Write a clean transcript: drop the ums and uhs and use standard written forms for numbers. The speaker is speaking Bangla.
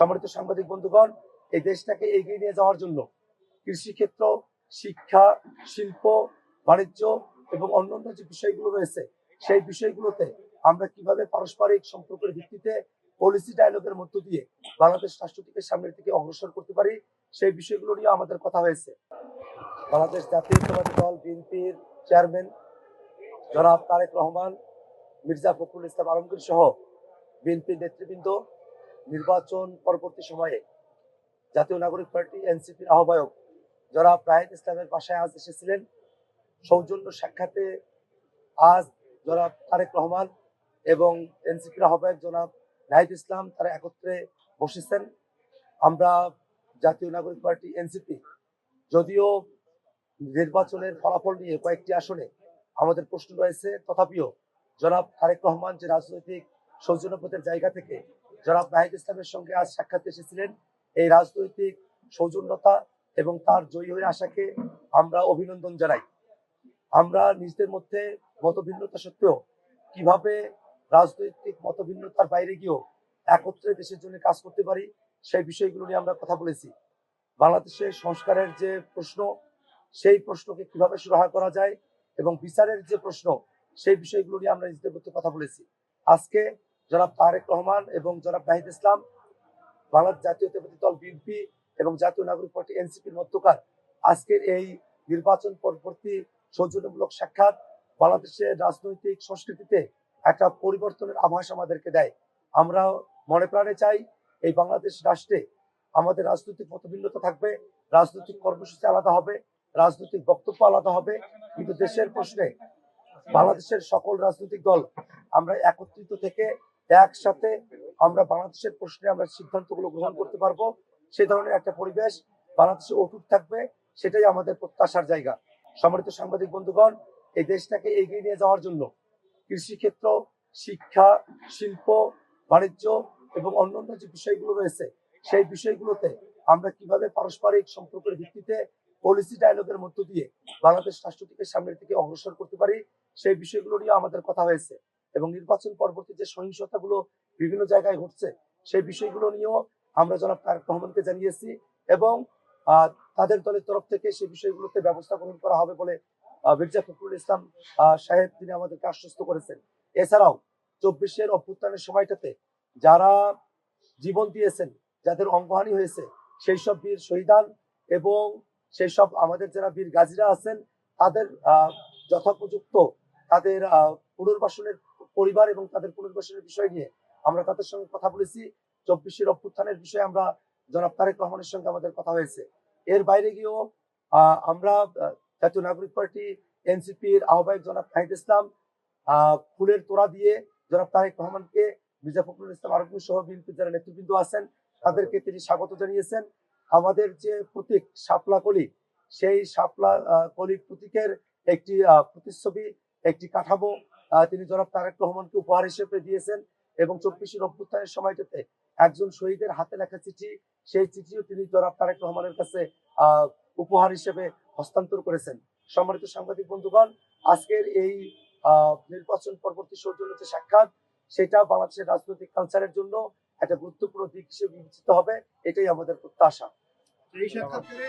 সম্মানিত সাংবাদিক বন্ধুগণ, এই দেশটাকে এগিয়ে নিয়ে যাওয়ার জন্য কৃষিক্ষেত্র, শিক্ষা, শিল্প, বাণিজ্য এবং অন্যান্য যে বিষয়গুলো রয়েছে সেই বিষয়গুলোতে আমরা কিভাবে পারস্পরিক সম্পর্কের ভিত্তিতে পলিসি ডায়ালগের মধ্য দিয়ে বাংলাদেশ রাষ্ট্রটিকে সামনের দিকে অগ্রসর করতে পারি সেই বিষয়গুলো নিয়ে আমাদের কথা হয়েছে। বাংলাদেশ জাতীয়তাবাদী দল বিএনপির চেয়ারম্যান জনাব তারেক রহমান, মির্জা ফখরুল ইসলাম আলমগীর সহ বিএনপির নেতৃবৃন্দ নির্বাচন পরবর্তী সময়ে জাতীয় নাগরিক পার্টি এনসিপির আহ্বায়ক জনাব নাহিদ ইসলামের বাসায় আজ এসেছিলেন। সৌজন্য সাক্ষাতে আজ জনাব তারেক রহমান এবং এনসিপির আহ্বায়ক জনাব নাহিদ ইসলাম তারা একত্রে বসেছেন। আমরা জাতীয় নাগরিক পার্টি এনসিপি যদিও নির্বাচনের ফলাফল নিয়ে কয়েকটি আসনে আমাদের প্রশ্ন রয়েছে, তথাপিও জনাব তারেক রহমান যে রাজনৈতিক সৌজন্যবোধের জায়গা থেকে জনাব নাহিদ ইসলামের সঙ্গে আজ সাক্ষাৎ এসেছিলেন, এই রাজনৈতিক সৌজন্যতা এবং তার জয়ী হয়ে আসাকে আমরা অভিনন্দন জানাই। আমরা নিজেদের মধ্যে মতভিন্নতা সত্ত্বেও কিভাবে রাজনৈতিক মতভিন্নতার বাইরে গিয়েও একত্রে দেশের জন্য কাজ করতে পারি সেই বিষয়গুলো নিয়ে আমরা কথা বলেছি। বাংলাদেশের সংস্কারের যে প্রশ্ন সেই প্রশ্নকে কিভাবে সুরাহা করা যায় এবং বিচারের যে প্রশ্ন সেই বিষয়গুলো নিয়ে আমরা নিজেদের মধ্যে কথা বলেছি। আজকে জনাব তারেক রহমান এবং জনাব নাহিদ ইসলাম বাংলাদেশ জাতীয়তাবাদী দল বিএনপি এবং জাতীয় নাগরিক পার্টি এনসিপির মধ্যকার আজকের এই নির্বাচন পরবর্তী সৌজন্যমূলক সাক্ষাৎ বাংলাদেশের রাজনৈতিক সংস্কৃতিতে একটা পরিবর্তনের আভাস আমাদেরকে দেয়। আমরা মনে প্রাণে চাই এই বাংলাদেশ রাষ্ট্রে আমাদের রাজনৈতিক মতভিন্নতা থাকবে, রাজনৈতিক কর্মসূচি আলাদা হবে, রাজনৈতিক বক্তব্য আলাদা হবে, কিন্তু দেশের প্রশ্নে বাংলাদেশের সকল রাজনৈতিক দল আমরা একত্রিত থেকে একসাথে আমরা বাংলাদেশের প্রশ্নে আমরা সিদ্ধান্তগুলো গ্রহণ করতে পারবো। সে ধরনের একটা পরিবেশ বাংলাদেশে অটুট থাকবে, সেটাই আমাদের প্রত্যাশার জায়গা। সম্মানিত সাংবাদিক বন্ধুগণ, এই দেশটাকে এগিয়ে নিয়ে যাওয়ার জন্য কৃষিক্ষেত্র, শিক্ষা, শিল্প, বাণিজ্য এবং অন্যান্য যে বিষয়গুলো রয়েছে সেই বিষয়গুলোতে আমরা কিভাবে পারস্পরিক সম্পর্কের ভিত্তিতে পলিসি ডায়ালগের মধ্য দিয়ে বাংলাদেশ রাষ্ট্রটিকে সামনের দিকে অগ্রসর করতে পারি সেই বিষয়গুলো নিয়ে আমাদের কথা হয়েছে। এবং নির্বাচন পরবর্তী যে সহিংসতাগুলো বিভিন্ন জায়গায় ঘটছে সেই বিষয়গুলো নিয়েও আমরা জনাব তারেক রহমানকে জানিয়েছি এবং তাদের দলের তরফ থেকে সেই বিষয়গুলোতে ব্যবস্থা গ্রহণ করা হবে বলে মির্জা ফখরুল ইসলাম সাহেব তিনি আমাদেরকে আশ্বস্ত করেছেন। এছাড়াও 24-এর অভ্যুত্থানের সময়টাতে যারা জীবন দিয়েছেন, যাদের অঙ্গহানি হয়েছে, সেই সব বীর শহীদান এবং সেই সব আমাদের যারা বীর গাজীরা আছেন তাদের যথোপযুক্ত তাদের পুনর্বাসনের পরিবার এবং তাদের পুনর্বাসনের বিষয় নিয়ে আমরা তাদের সঙ্গে কথা বলেছি। 24-এর অভ্যুত্থানের বিষয়ে আমরা জনাব তারেক রহমানের সঙ্গে আমাদের কথা হয়েছে। এর বাইরে গিয়েও আমরা জাতীয় নাগরিক পার্টি এনসিপির আহ্বায়ক জনাব নাহিদ ইসলাম ফুলের তোড়া দিয়ে জনাব তারেক রহমানকে, মির্জা ফখরুল ইসলাম আলমগীর সহ বিএনপির যারা নেতৃবৃন্দ আছেন তাদেরকে তিনি স্বাগত জানিয়েছেন। আমাদের যে প্রতীক শাপলা কলি, সেই শাপলা কলির প্রতীকের একটি প্রতিচ্ছবি, একটি কাঠামো তিনি জনাব তারেক রহমানকে উপহার হিসেবে দিয়েছেন এবং 24-এর অভ্যুত্থানের সময়টাতে একজন শহীদের হাতে লেখা চিঠি, সেই চিঠিও তিনি জনাব তারেক রহমানের কাছে উপহার হিসেবে হস্তান্তর করেছেন। সম্মানিত সাংবাদিক বন্ধুগণ, আজকের এই নির্বাচন পরবর্তী সৌজন্য যে সাক্ষাৎ সেটা বাংলাদেশের রাজনৈতিক কালচারের জন্য একটা গুরুত্বপূর্ণ দিক হিসেবে বিবেচিত হবে, এটাই আমাদের প্রত্যাশা। এই সাক্ষাৎকারে